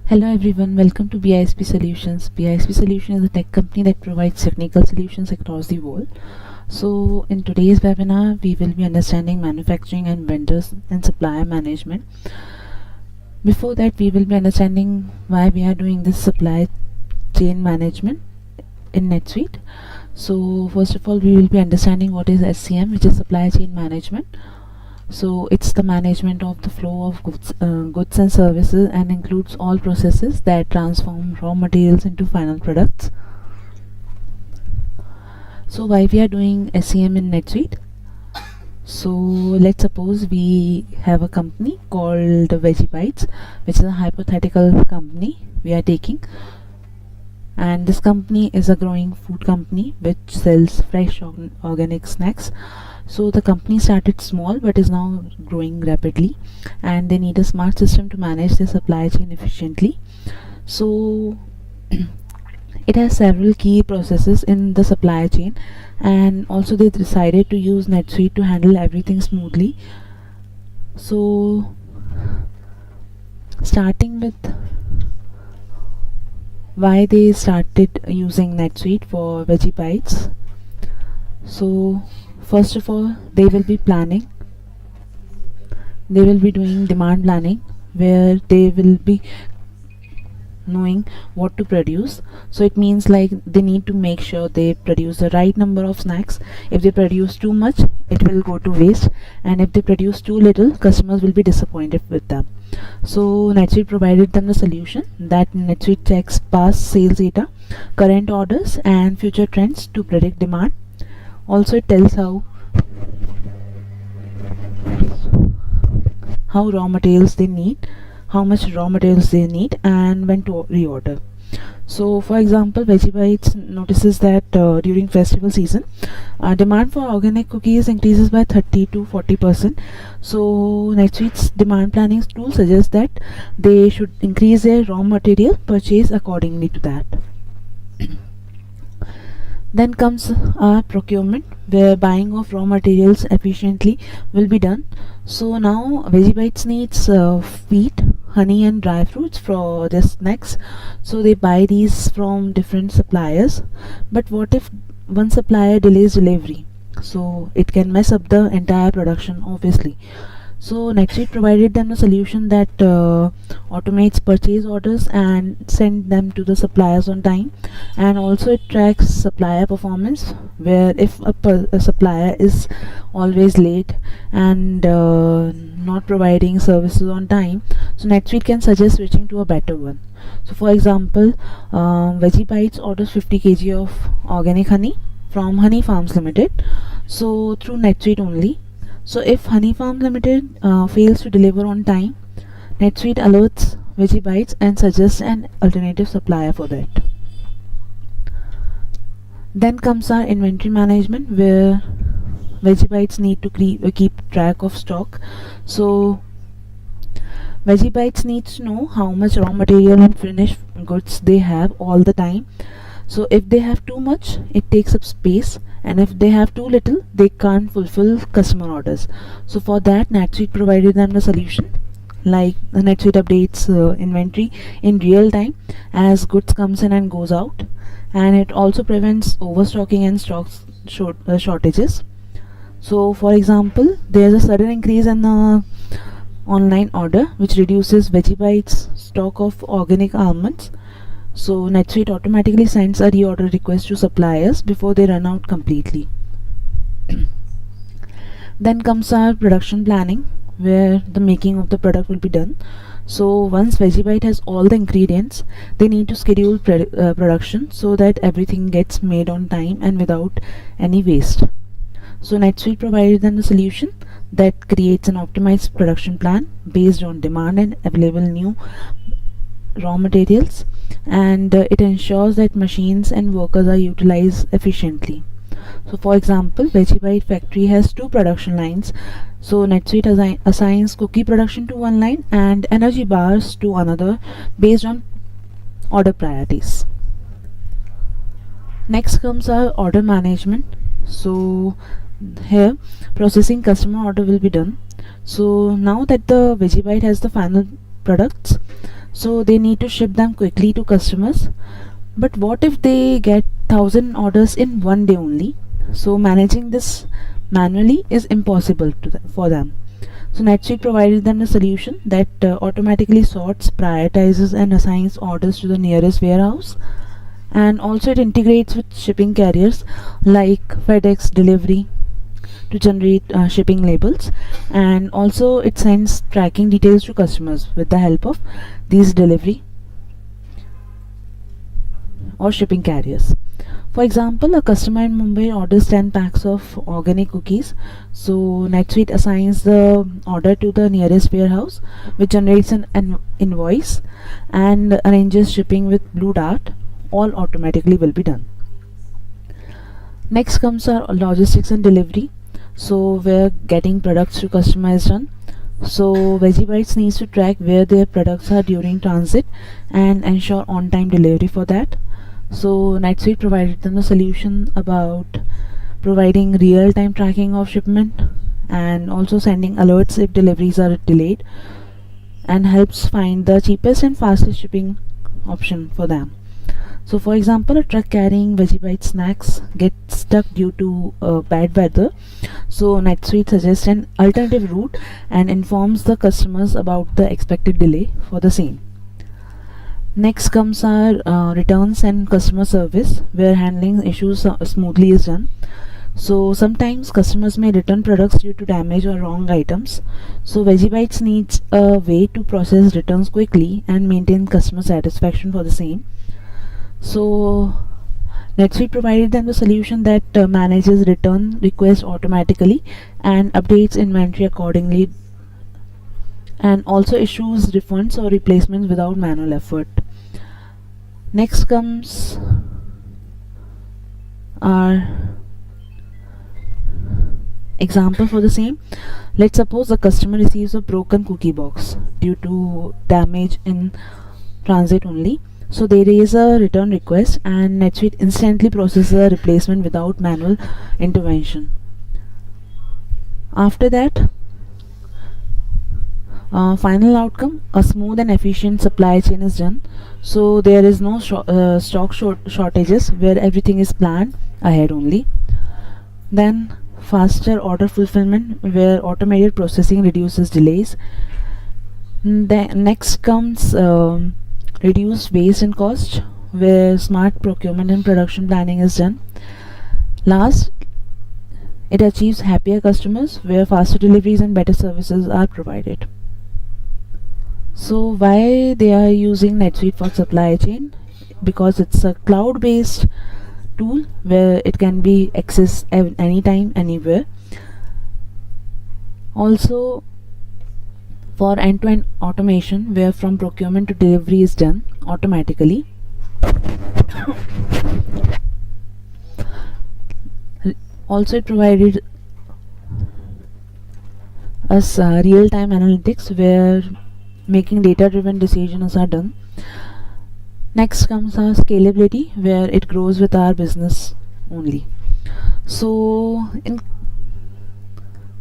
Hello everyone, welcome to BISP Solutions. BISP Solutions is a tech company that provides technical solutions across the world. So in today's webinar, we will be understanding manufacturing and vendors and supplier management. Before that, we will be understanding why we are doing this supply chain management in NetSuite. So first of all, we will be understanding what is SCM, which is supply chain management. So it's the management of the flow of goods and services, and includes all processes that transform raw materials into final products. So why we are doing SCM in NetSuite? So let's suppose we have a company called Veggie Bites, which is a hypothetical company we are taking, and this company is a growing food company which sells fresh organic snacks. So the company started small but is now growing rapidly, and they need a smart system to manage their supply chain efficiently. So it has several key processes in the supply chain, and also they decided to use NetSuite to handle everything smoothly. So starting with why they started using NetSuite for Veggie Bites. So first of all, they will be planning. They will be doing demand planning, where they will be knowing what to produce. So it means like they need to make sure they produce the right number of snacks. If they produce too much, it will go to waste, and if they produce too little, customers will be disappointed with them. So NetSuite provided them the solution that NetSuite checks past sales data, current orders, and future trends to predict demand. Also, it tells how raw materials they need, how much raw materials they need, and when to reorder. So for example, Veggie Bites notices that during festival season, demand for organic cookies increases by 30 to 40%. So NetSuite's demand planning tool suggests that they should increase their raw material purchase accordingly to that. Then comes our procurement, where buying of raw materials efficiently will be done. So now Veggie Bites needs wheat, honey, and dry fruits for their snacks. So they buy these from different suppliers. But what if one supplier delays delivery? So it can mess up the entire production, obviously. So NetSuite provided them a solution that automates purchase orders and send them to the suppliers on time, and also it tracks supplier performance, where if a supplier is always late and not providing services on time, so NetSuite can suggest switching to a better one. So for example, Veggie Bites orders 50 kg of organic honey from Honey Farms Limited, so through NetSuite only. So if Honey Farm Limited fails to deliver on time, NetSuite alerts Veggie Bites and suggests an alternative supplier for that. Then comes our inventory management, where Veggie Bites need to keep track of stock. So Veggie Bites needs to know how much raw material and finished goods they have all the time. So if they have too much, it takes up space, and if they have too little, they can't fulfill customer orders. So for that, NetSuite provided them the solution, like the NetSuite updates inventory in real time as goods comes in and goes out, and it also prevents overstocking and shortages. So for example, there's a sudden increase in the online order which reduces Veggie Bites stock of organic almonds. So NetSuite automatically sends a reorder request to suppliers before they run out completely. Then comes our production planning, where the making of the product will be done. So once Veggie Bite has all the ingredients, they need to schedule production so that everything gets made on time and without any waste. So NetSuite provided them the solution that creates an optimized production plan based on demand and available new raw materials, and it ensures that machines and workers are utilized efficiently. So for example, Veggie Bite factory has 2 production lines. So NetSuite assigns cookie production to one line and energy bars to another based on order priorities. Next comes our order management. So here processing customer order will be done. So now that the Veggie Bite has the final products, so they need to ship them quickly to customers. But what if they get 1,000 orders in one day only? So managing this manually is impossible for them. So NetSuite provided them a solution that automatically sorts, prioritizes, and assigns orders to the nearest warehouse. And also it integrates with shipping carriers like FedEx, Delivery to generate shipping labels, and also it sends tracking details to customers with the help of these delivery or shipping carriers. For example, a customer in Mumbai orders 10 packs of organic cookies. So NetSuite assigns the order to the nearest warehouse, which generates an invoice and arranges shipping with Blue Dart. All automatically will be done. Next comes our logistics and delivery. So where getting products to customer is done. So VeggieBytes needs to track where their products are during transit and ensure on-time delivery for that. So NetSuite provided them a solution about providing real-time tracking of shipment and also sending alerts if deliveries are delayed, and helps find the cheapest and fastest shipping option for them. So for example, a truck carrying VeggieBytes snacks gets stuck due to bad weather. So NetSuite suggests an alternative route and informs the customers about the expected delay for the same. Next comes our returns and customer service, where handling issues smoothly is done. So sometimes customers may return products due to damage or wrong items. So VeggieBytes needs a way to process returns quickly and maintain customer satisfaction for the same. So NetSuite provided them the solution that manages return requests automatically and updates inventory accordingly, and also issues refunds or replacements without manual effort. Next comes our example for the same. Let's suppose the customer receives a broken cookie box due to damage in transit only. So they raise a return request and NetSuite instantly processes a replacement without manual intervention. After that, final outcome, a smooth and efficient supply chain is done. So there is no stock shortages, where everything is planned ahead only. Then faster order fulfillment, where automated processing reduces delays. Then next comes reduced waste and cost, where smart procurement and production planning is done. Last, it achieves happier customers, where faster deliveries and better services are provided. So why they are using NetSuite for supply chain? Because it's a cloud-based tool where it can be accessed anytime, anywhere. Also for end-to-end automation, where from procurement to delivery is done automatically. Also it provided us real-time analytics, where making data-driven decisions are done. Next comes our scalability, where it grows with our business only. So in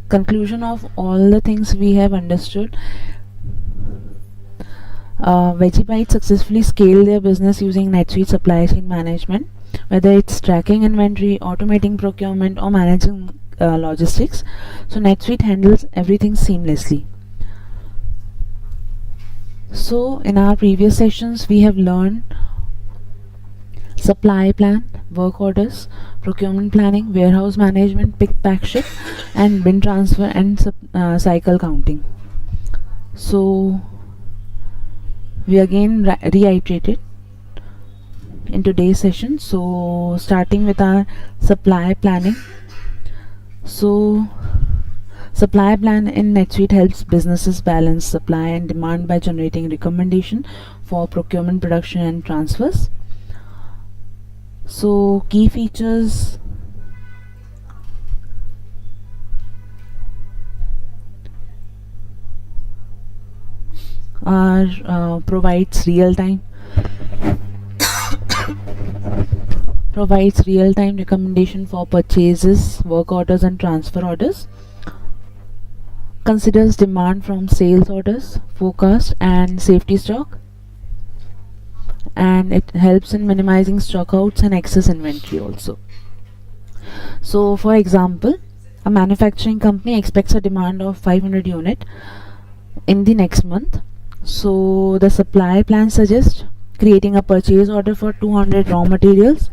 conclusion of all the things we have understood, VeggieBytes successfully scaled their business using NetSuite supply chain management, whether it's tracking inventory, automating procurement, or managing logistics. So NetSuite handles everything seamlessly. So in our previous sessions we have learned supply plan, work orders, procurement planning, warehouse management, pick, pack, ship, and bin transfer and cycle counting. So we again reiterated in today's session. So starting with our supply planning. So supply plan in NetSuite helps businesses balance supply and demand by generating recommendation for procurement, production, and transfers. So key features are provides real-time recommendation for purchases, work orders, and transfer orders. Considers demand from sales orders, forecast, and safety stock. and it helps in minimizing stockouts and excess inventory also. So for example, a manufacturing company expects a demand of 500 unit in the next month. So the supply plan suggests creating a purchase order for 200 raw materials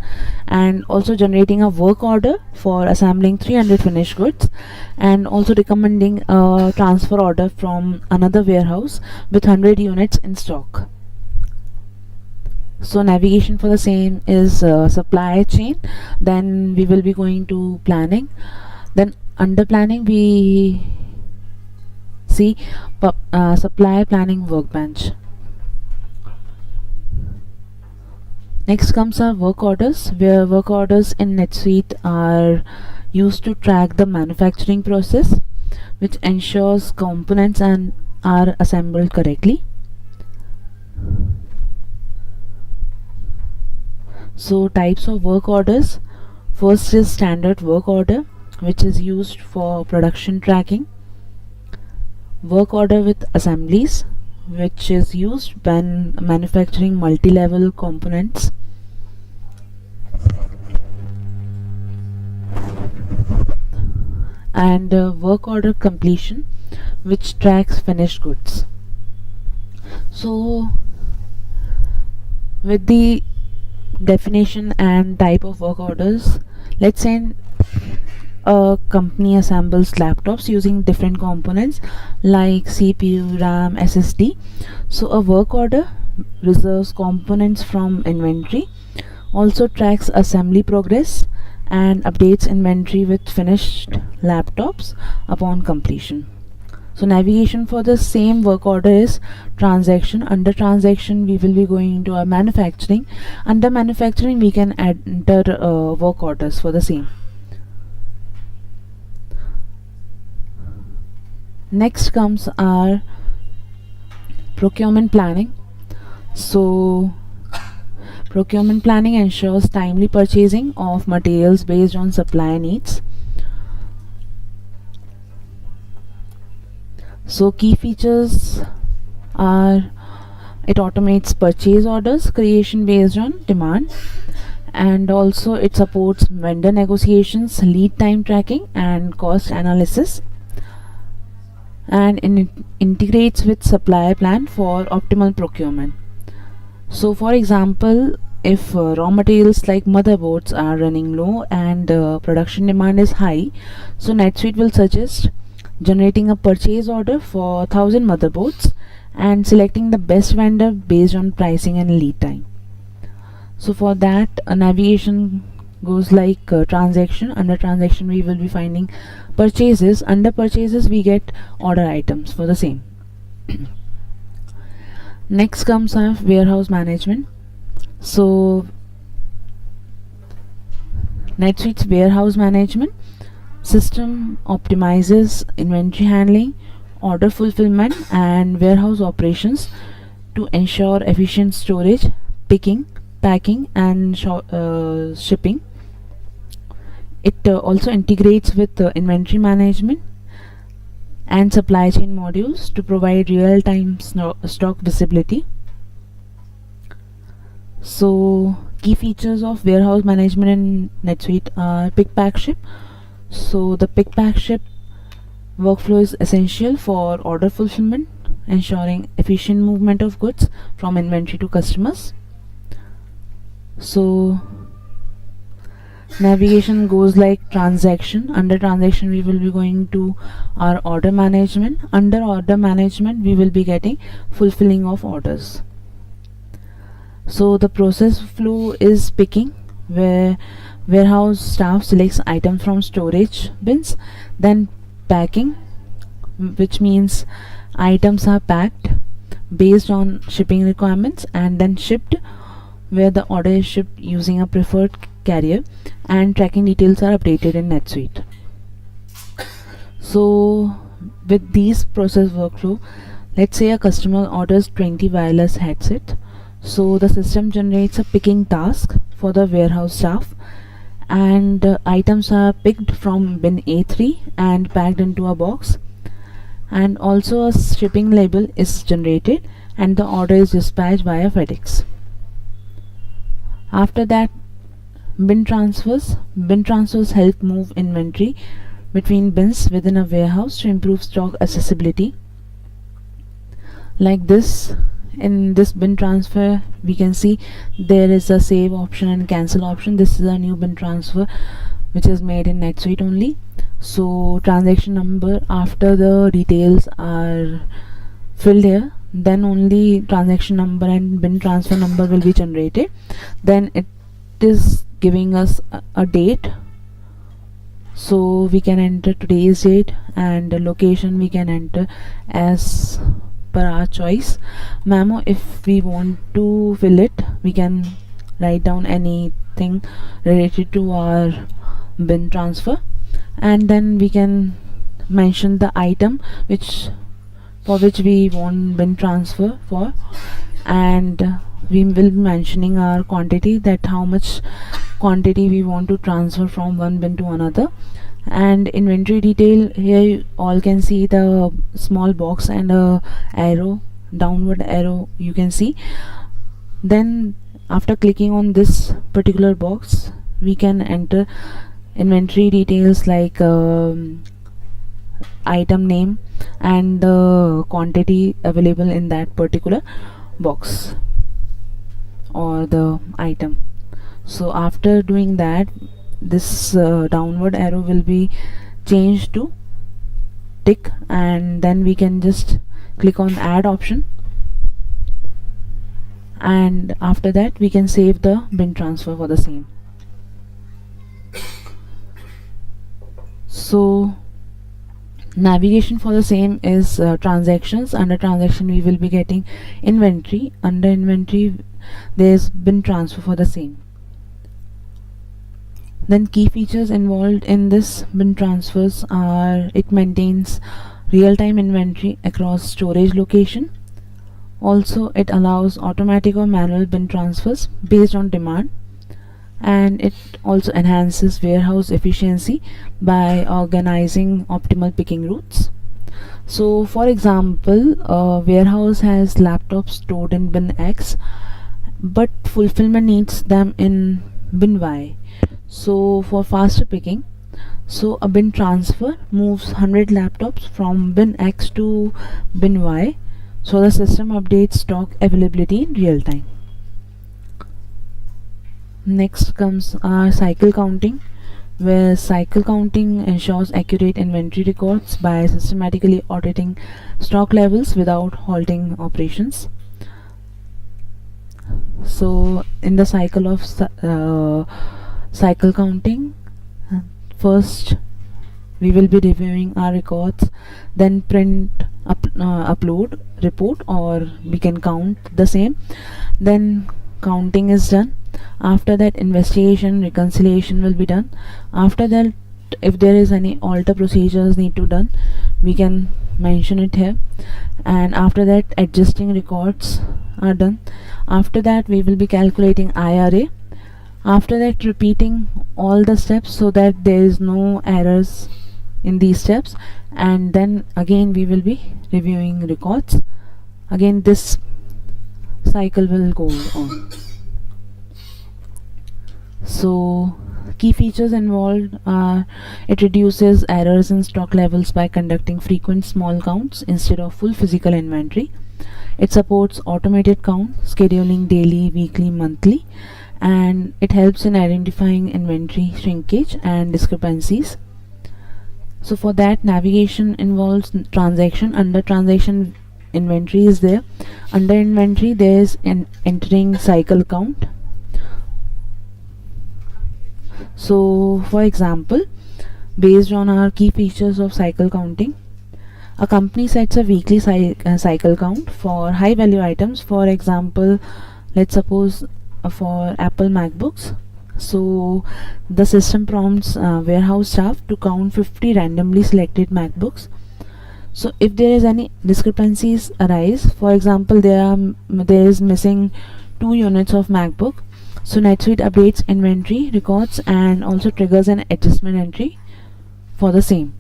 and also generating a work order for assembling 300 finished goods, and also recommending a transfer order from another warehouse with 100 units in stock. So navigation for the same is supply chain. Then we will be going to planning. Then under planning we see supply planning workbench. Next comes our work orders, where work orders in NetSuite are used to track the manufacturing process, which ensures components and are assembled correctly. So types of work orders. First is standard work order, which is used for production tracking. Work order with assemblies, which is used when manufacturing multi-level components. And work order completion, which tracks finished goods. So with the definition and type of work orders, let's say a company assembles laptops using different components like CPU, RAM, SSD. So a work order reserves components from inventory, also tracks assembly progress, and updates inventory with finished laptops upon completion. So navigation for the same work order is transaction. Under transaction we will be going into our manufacturing. Under manufacturing we can enter work orders for the same. Next comes our procurement planning. So procurement planning ensures timely purchasing of materials based on supplier needs. So key features are it automates purchase orders creation based on demand, and also it supports vendor negotiations, lead time tracking, and cost analysis, and it integrates with supplier plan for optimal procurement. So for example, if raw materials like motherboards are running low and production demand is high, so NetSuite will suggest generating a purchase order for 1000 motherboards and selecting the best vendor based on pricing and lead time. So for that, a navigation goes like transaction. Under transaction we will be finding purchases. Under purchases we get order items for the same. Next comes our warehouse management. So NetSuite's warehouse management system optimizes inventory handling, order fulfillment, and warehouse operations to ensure efficient storage, picking, packing, and shipping. It also integrates with inventory management and supply chain modules to provide real-time stock visibility. So key features of warehouse management in NetSuite are pick, pack, ship. So the pick, pack, ship workflow is essential for order fulfillment, ensuring efficient movement of goods from inventory to customers. So navigation goes like transaction. Under transaction we will be going to our order management. Under order management we will be getting fulfilling of orders. So the process flow is picking, where warehouse staff selects items from storage bins. Then packing, which means items are packed based on shipping requirements and then shipped, where the order is shipped using a preferred carrier, and tracking details are updated in NetSuite. So with these process workflow, let's say a customer orders 20 wireless headset. So the system generates a picking task for the warehouse staff, and items are picked from bin A3 and packed into a box, and also a shipping label is generated and the order is dispatched via FedEx. After that, bin transfers help move inventory between bins within a warehouse to improve stock accessibility. Like this, in this bin transfer we can see there is a save option and cancel option. This is a new bin transfer which is made in NetSuite only. So transaction number, after the details are filled here, then only transaction number and bin transfer number will be generated. Then it is giving us a date, so we can enter today's date, and the location we can enter as per our choice. Memo, if we want to fill it, we can write down anything related to our bin transfer, and then we can mention the item for which we want bin transfer for, and we will be mentioning our quantity, that how much quantity we want to transfer from one bin to another. And inventory detail, here you all can see the small box and a arrow, downward arrow you can see. Then after clicking on this particular box, we can enter inventory details like item name and the quantity available in that particular box or the item. So after doing that, this downward arrow will be changed to tick, and then we can just click on add option, and after that we can save the bin transfer for the same. So navigation for the same is transactions. Under transaction we will be getting inventory. Under inventory there's bin transfer for the same. Then key features involved in this bin transfers are, it maintains real-time inventory across storage location. Also it allows automatic or manual bin transfers based on demand, and it also enhances warehouse efficiency by organizing optimal picking routes. So for example, a warehouse has laptops stored in bin X, but fulfillment needs them in bin Y. So for faster picking, so a bin transfer moves 100 laptops from bin X to bin Y, so the system updates stock availability in real time. Next comes our cycle counting, where cycle counting ensures accurate inventory records by systematically auditing stock levels without halting operations. So in the cycle of cycle counting, first we will be reviewing our records, then print, upload report, or we can count the same. Then counting is done. After that, investigation, reconciliation will be done. After that, if there is any alter procedures need to done, we can mention it here. And after that, adjusting records are done. After that, we will be calculating IRA. After that, repeating all the steps so that there is no errors in these steps, and then again we will be reviewing records. Again this cycle will go on. So key features involved are, it reduces errors in stock levels by conducting frequent small counts instead of full physical inventory. It supports automated count, scheduling daily, weekly, monthly, and it helps in identifying inventory shrinkage and discrepancies. So for that, navigation involves transaction. Under transaction, inventory is there. Under inventory there is an entering cycle count. So for example, based on our key features of cycle counting, a company sets a weekly cycle count for high value items. For example, let's suppose for Apple MacBooks, so the system prompts warehouse staff to count 50 randomly selected MacBooks. So if there is any discrepancies arise, for example there is missing 2 units of MacBook, so NetSuite updates inventory records and also triggers an adjustment entry for the same.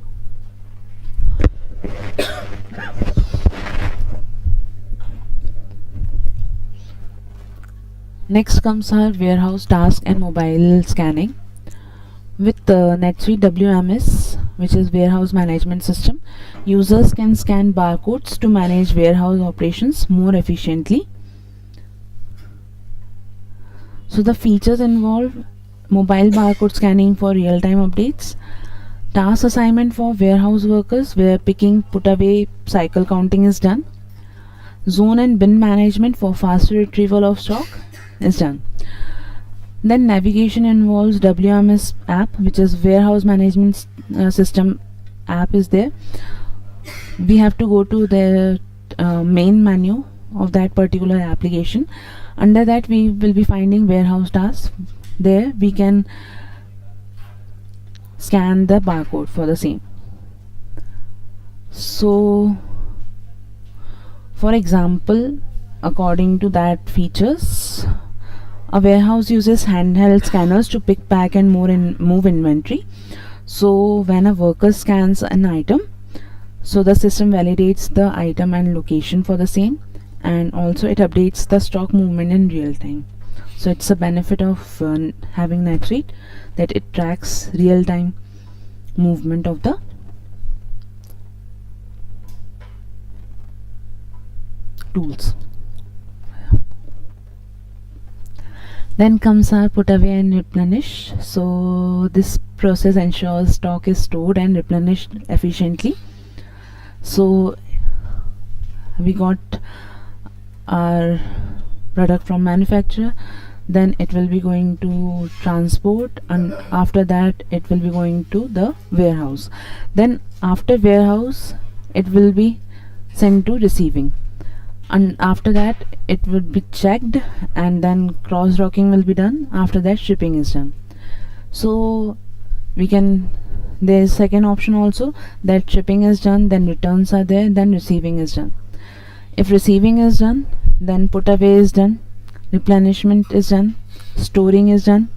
Next comes our warehouse task and mobile scanning. With NetSuite WMS, which is Warehouse Management System, users can scan barcodes to manage warehouse operations more efficiently. So the features involve mobile barcode scanning for real-time updates, task assignment for warehouse workers where picking, put away, cycle counting is done, zone and bin management for faster retrieval of stock is done. Then navigation involves WMS app, which is warehouse management system app is there. We have to go to the main menu of that particular application. Under that we will be finding warehouse tasks. There we can scan the barcode for the same. So for example, according to that features, a warehouse uses handheld scanners to pick, pack and move inventory. So when a worker scans an item, so the system validates the item and location for the same, and also it updates the stock movement in real time. So it's a benefit of having NetSuite, that it tracks real time movement of the tools. Then comes our put away and replenish. So this process ensures stock is stored and replenished efficiently. So we got our product from manufacturer, then it will be going to transport, and after that it will be going to the warehouse. Then after warehouse it will be sent to receiving, and after that it will be checked, and then cross docking will be done. After that shipping is done. So we can, there is second option also, that shipping is done, then returns are there, then receiving is done. If receiving is done, then put away is done, replenishment is done, storing is done,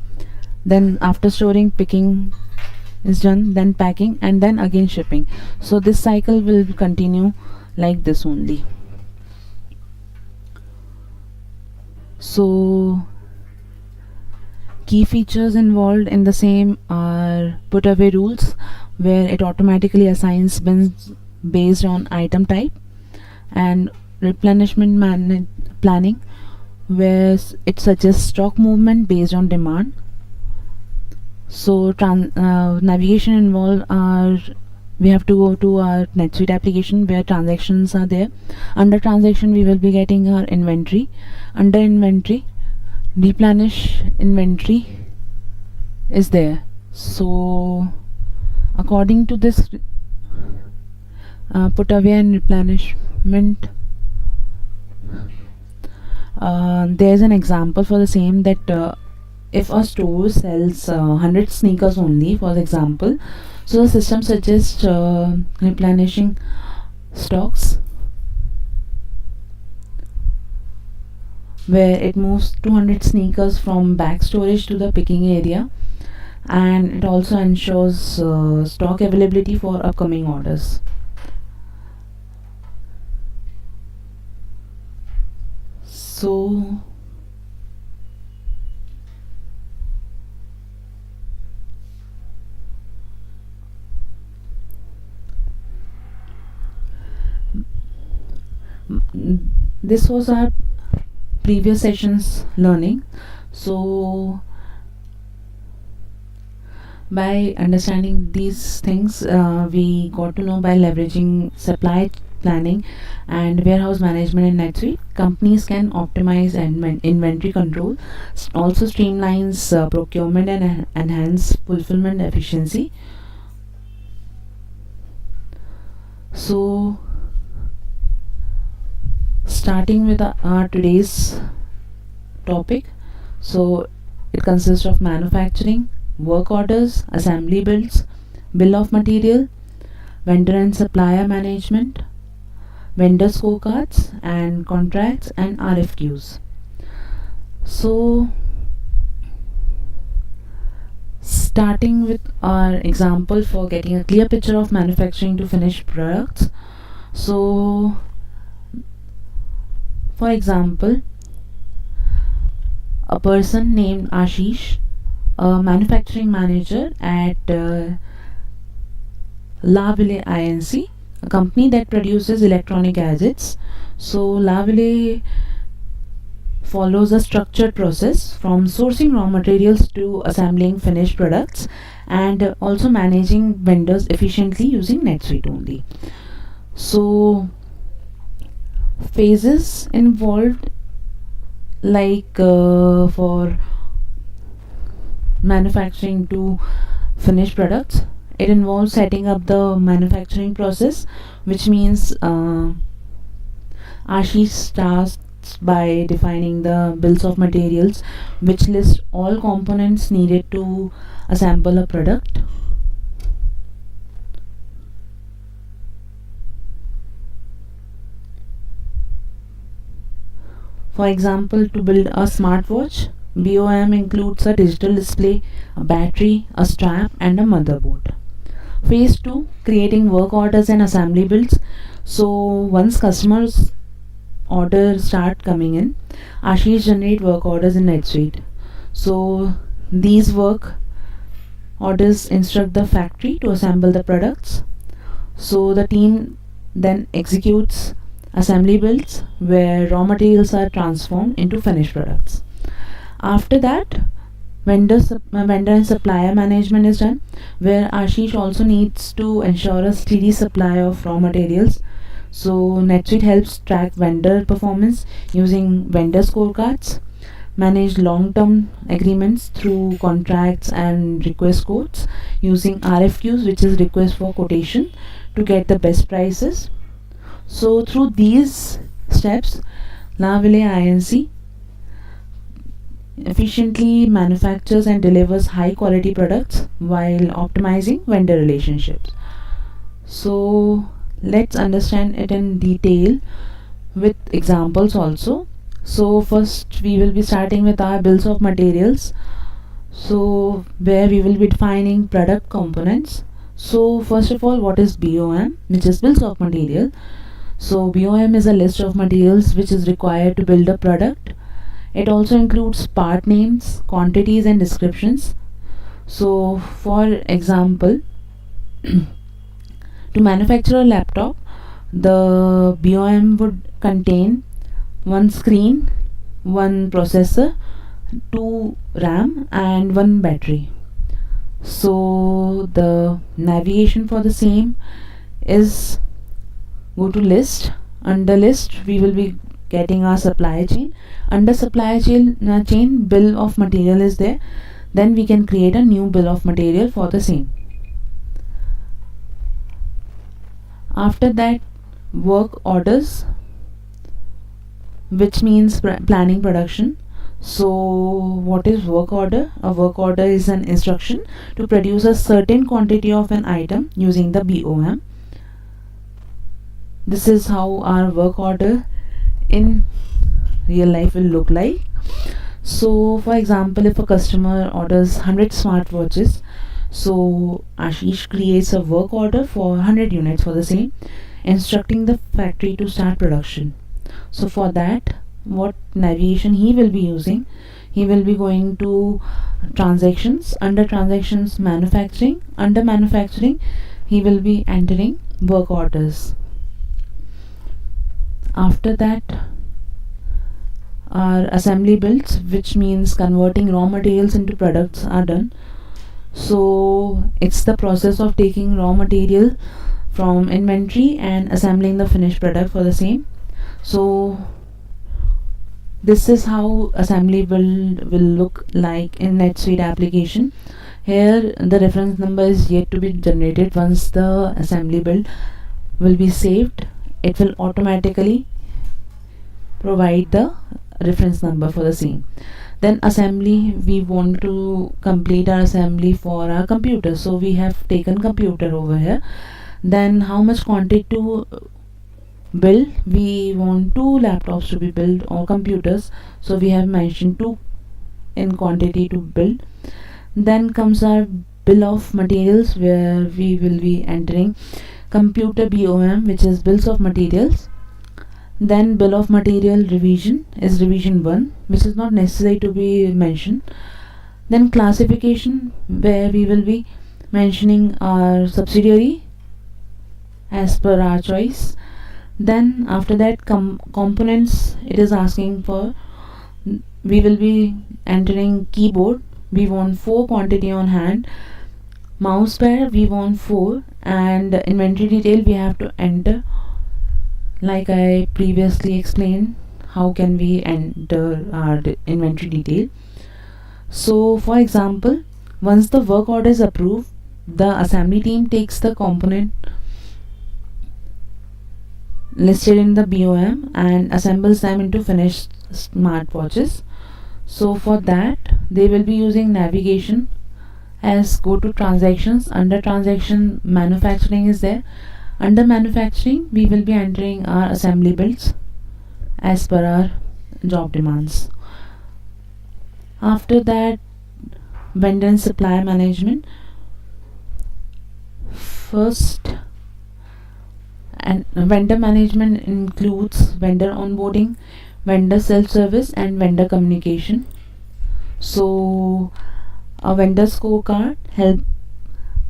then after storing picking is done, then packing, and then again shipping. So this cycle will continue like this only. So key features involved in the same are put away rules, where it automatically assigns bins based on item type, and replenishment planning, where it suggests stock movement based on demand. So navigation involved are, we have to go to our NetSuite application where transactions are there. Under transaction we will be getting our inventory. Under inventory, replenish inventory is there. So according to this put away and replenishment, there's an example for the same, that if a store sells 100 sneakers only, for example, so the system suggests replenishing stocks, where it moves 200 sneakers from back storage to the picking area, and it also ensures stock availability for upcoming orders. So this was our previous sessions learning. So by understanding these things, we got to know by leveraging supply planning and warehouse management in NetSuite, companies can optimize inventory control, also streamlines procurement and enhance fulfillment efficiency. So starting with our today's topic, so it consists of manufacturing, work orders, assembly builds, bill of material, vendor and supplier management, vendor scorecards and contracts, and RFQs. So starting with our example for getting a clear picture of manufacturing to finished products. So for example, a person named Ashish, a manufacturing manager at Laville Inc., a company that produces electronic gadgets. So Laville follows a structured process from sourcing raw materials to assembling finished products, and also managing vendors efficiently using NetSuite only. So phases involved, like for manufacturing to finished products, it involves setting up the manufacturing process, which means Ashish starts by defining the bills of materials, which list all components needed to assemble a product. For example, to build a smartwatch, BOM includes a digital display, a battery, a strap, and a motherboard. Phase 2, creating work orders and assembly builds. So once customers orders start coming in, Ashish generate work orders in NetSuite. So these work orders instruct the factory to assemble the products. So the team then executes assembly builds where raw materials are transformed into finished products. After that, vendor and supplier management is done, where Ashish also needs to ensure a steady supply of raw materials. So NetSuite helps track vendor performance using vendor scorecards, manage long-term agreements through contracts, and request quotes using RFQs, which is request for quotation, to get the best prices. So through these steps, Laville Inc. efficiently manufactures and delivers high quality products while optimizing vendor relationships. So let's understand it in detail with examples also. So first we will be starting with our bills of materials, so where we will be defining product components. So first of all, what is BOM, which is bills of material? So BOM is a list of materials which is required to build a product. It also includes part names, quantities, and descriptions. So for example, to manufacture a laptop, the BOM would contain one screen, one processor, 2 RAM, and 1 battery. So the navigation for the same is go to list. Under list, we will be getting our supply chain. Under supply chain, bill of material is there. Then we can create a new bill of material for the same. After that, work orders, which means planning production. So what is work order? A work order is an instruction to produce a certain quantity of an item using the BOM. This is how our work order in real life will look like. So for example, if a customer orders 100 smartwatches, so Ashish creates a work order for 100 units for the same, instructing the factory to start production. So for that, what navigation he will be using? He will be going to transactions. Under transactions, manufacturing. Under manufacturing, he will be entering work orders. After that, our assembly builds, which means converting raw materials into products, are done. So it's the process of taking raw material from inventory and assembling the finished product for the same. So this is how assembly build will look like in NetSuite application. Here the reference number is yet to be generated. Once the assembly build will be saved, it will automatically provide the reference number for the same. Then assembly, we want to complete our assembly for our computer, so we have taken computer over here. Then how much quantity to build? We want 2 laptops to be built or computers, so we have mentioned 2 in quantity to build. Then comes our bill of materials, where we will be entering computer BOM, which is bills of materials. Then bill of material revision is revision 1, which is not necessary to be mentioned. Then classification, where we will be mentioning our subsidiary as per our choice. Then after that, components it is asking for. We will be entering keyboard. We want 4 quantity on hand. Mouse pad we want 4, and inventory detail we have to enter. Like I previously explained, how can we enter our inventory detail. So for example, once the work order is approved, the assembly team takes the component listed in the BOM and assembles them into finished smartwatches. So for that, they will be using navigation as go to transactions. Under transaction, manufacturing is there. Under manufacturing, we will be entering our assembly builds as per our job demands. After that, vendor and supplier management. First, and vendor management includes vendor onboarding, vendor self-service, and vendor communication. So a vendor scorecard help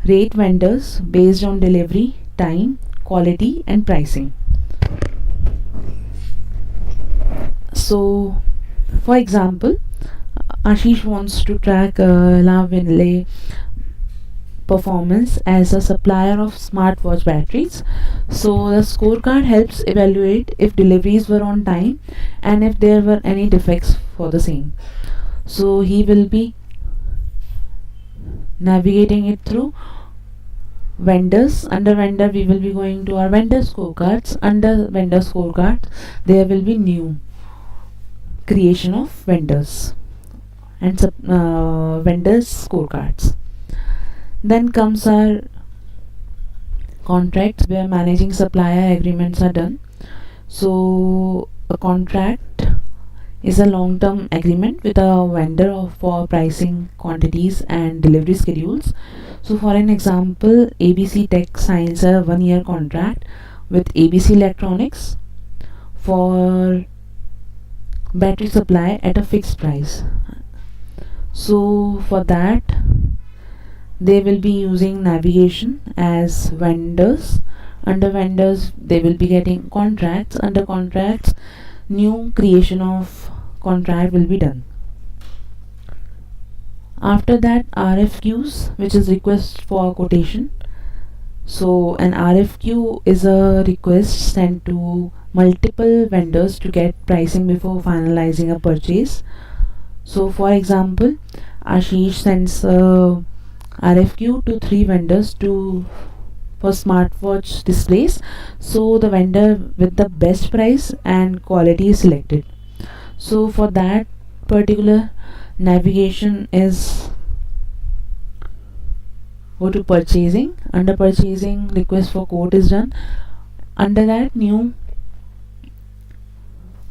rate vendors based on delivery time, quality, and pricing. So for example, Ashish wants to track La Vinlay performance as a supplier of smartwatch batteries. So the scorecard helps evaluate if deliveries were on time and if there were any defects for the same. So he will be navigating it through vendors. Under vendor, we will be going to our vendor scorecards. Under vendor scorecards, there will be new creation of vendors and vendors scorecards. Then comes our contracts, where managing supplier agreements are done. So a contract is a long-term agreement with a vendor for pricing, quantities, and delivery schedules. So for an example, ABC Tech signs a 1-year contract with ABC Electronics for battery supply at a fixed price. So for that, they will be using navigation as vendors. Under vendors, they will be getting contracts. Under contracts, new creation of contract will be done. After that, RFQs, which is request for quotation. So an RFQ is a request sent to multiple vendors to get pricing before finalizing a purchase. So for example, Ashish sends a RFQ to 3 vendors for smartwatch displays. So the vendor with the best price and quality is selected. So for that particular navigation is go to purchasing. Under purchasing, request for quote is done. Under that, new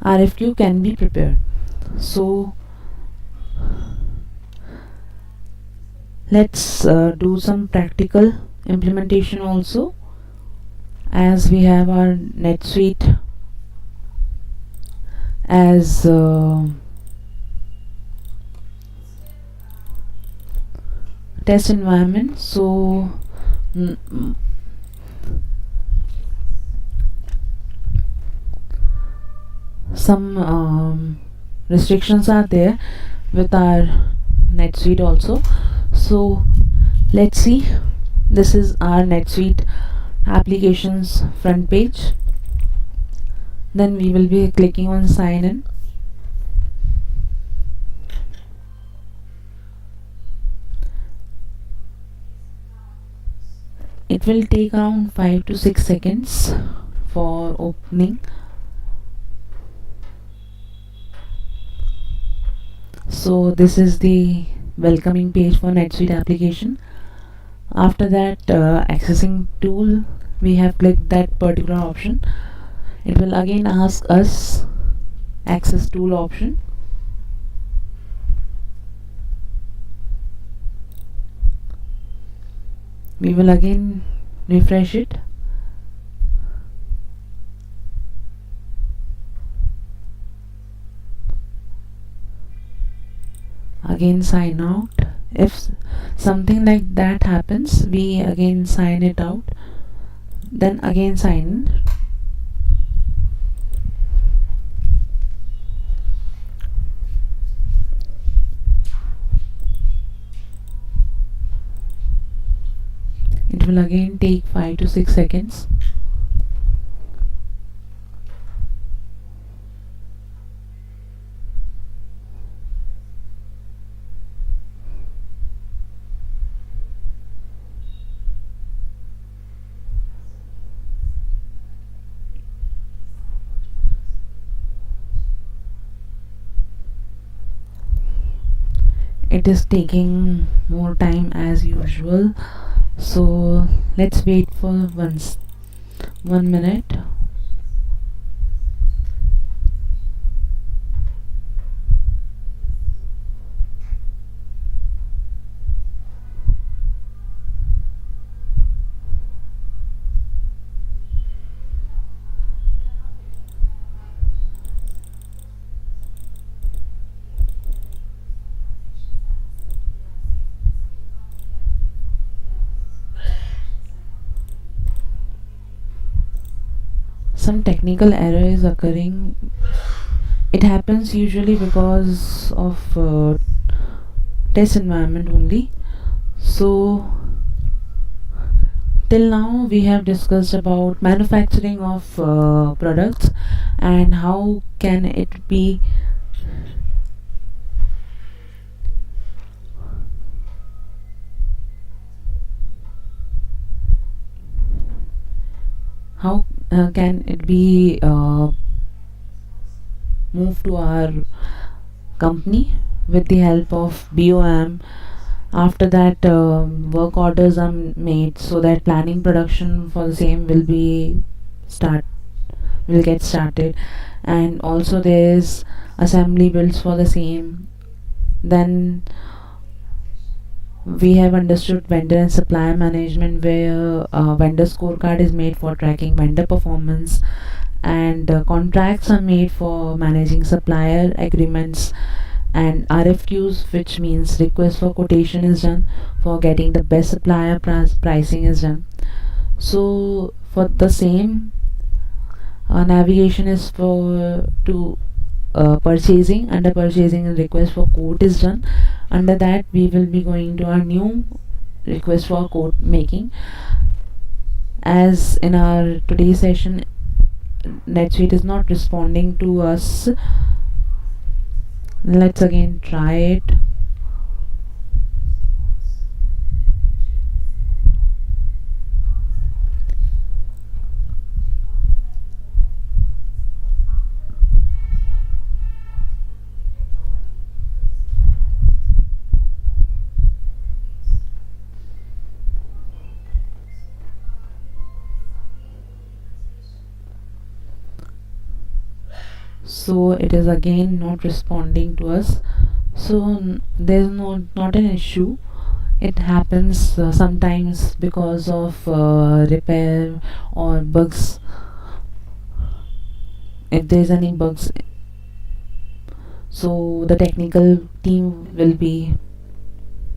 RFQ can be prepared. So let's do some practical implementation also, as we have our NetSuite as test environment. So some restrictions are there with our NetSuite also. So let's see, this is our NetSuite applications front page. Then we will be clicking on sign in. It will take around 5 to 6 seconds for opening. So this is the welcoming page for NetSuite application. After that, accessing tool, we have clicked that particular option. It will again ask us access tool option. We will again refresh it. again sign out. If something like that happens, we again sign it out, then again sign in. It will again take 5 to 6 seconds. It is taking more time as usual, so let's wait for 1 minute. Some technical error is occurring. It happens usually because of test environment only. So till now we have discussed about manufacturing of products and how can it be how can it be moved to our company with the help of BOM. After that, work orders are made so that planning production for the same will get started, and also there is assembly builds for the same. Then we have understood vendor and supplier management, where vendor scorecard is made for tracking vendor performance, and contracts are made for managing supplier agreements, and RFQs, which means request for quotation, is done for getting the best supplier pricing is done. So for the same, navigation is for to purchasing. Under purchasing, a request for quote is done. Under that, we will be going to our new request for quote making. As in our today's session, NetSuite is not responding to us. Let's again try it. So it is again not responding to us. So there's not an issue. It happens sometimes because of repair or bugs. If there's any bugs, so the technical team will be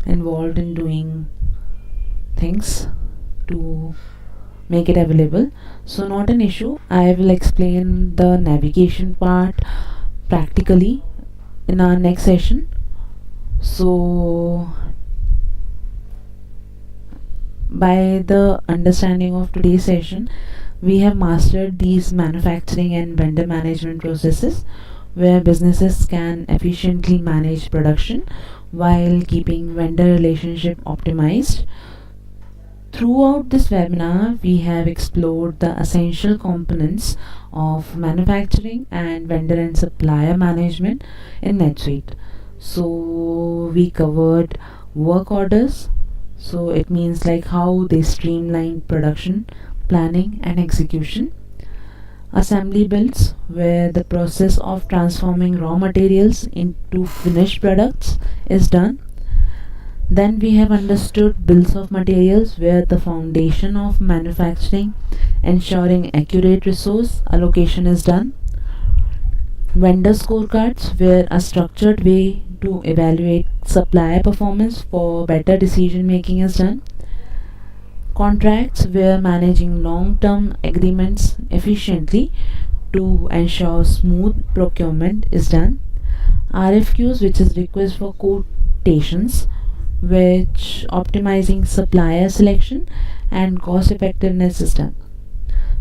involved in doing things to make it available. So not an issue. I will explain the navigation part practically in our next session. So by the understanding of today's session, we have mastered these manufacturing and vendor management processes, where businesses can efficiently manage production while keeping vendor relationship optimized. Throughout this webinar, we have explored the essential components of manufacturing and vendor and supplier management in NetSuite. So we covered work orders, so it means like how they streamline production, planning and execution. Assembly builds, where the process of transforming raw materials into finished products is done. Then we have understood bills of materials, where the foundation of manufacturing, ensuring accurate resource allocation is done. Vendor scorecards, where a structured way to evaluate Supplier performance for better decision making is done. Contracts where managing long-term agreements efficiently to ensure smooth procurement is done. RFQs, which is request for quotations, which optimizing supplier selection and cost effectiveness is done.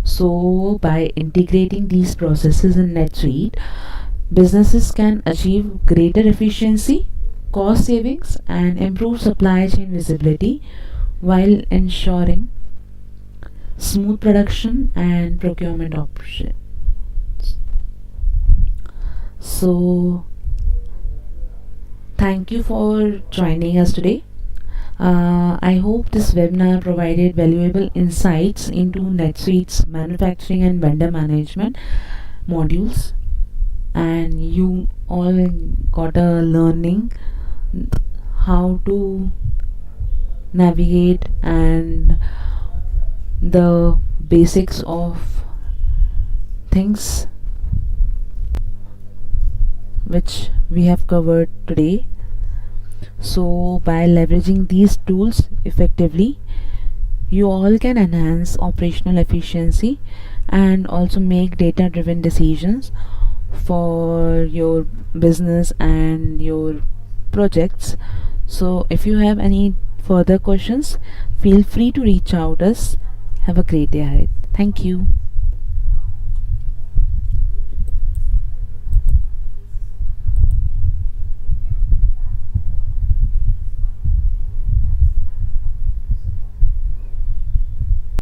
So by integrating these processes in NetSuite, businesses can achieve greater efficiency, cost savings, and improve supply chain visibility while ensuring smooth production and procurement operations. So thank you for joining us today. I hope this webinar provided valuable insights into NetSuite's manufacturing and vendor management modules, and you all got a learning how to navigate and the basics of things which we have covered today. So by leveraging these tools effectively, you all can enhance operational efficiency and also make data driven decisions for your business and your projects. So if you have any further questions, feel free to reach out us. Have a great day ahead. Thank you.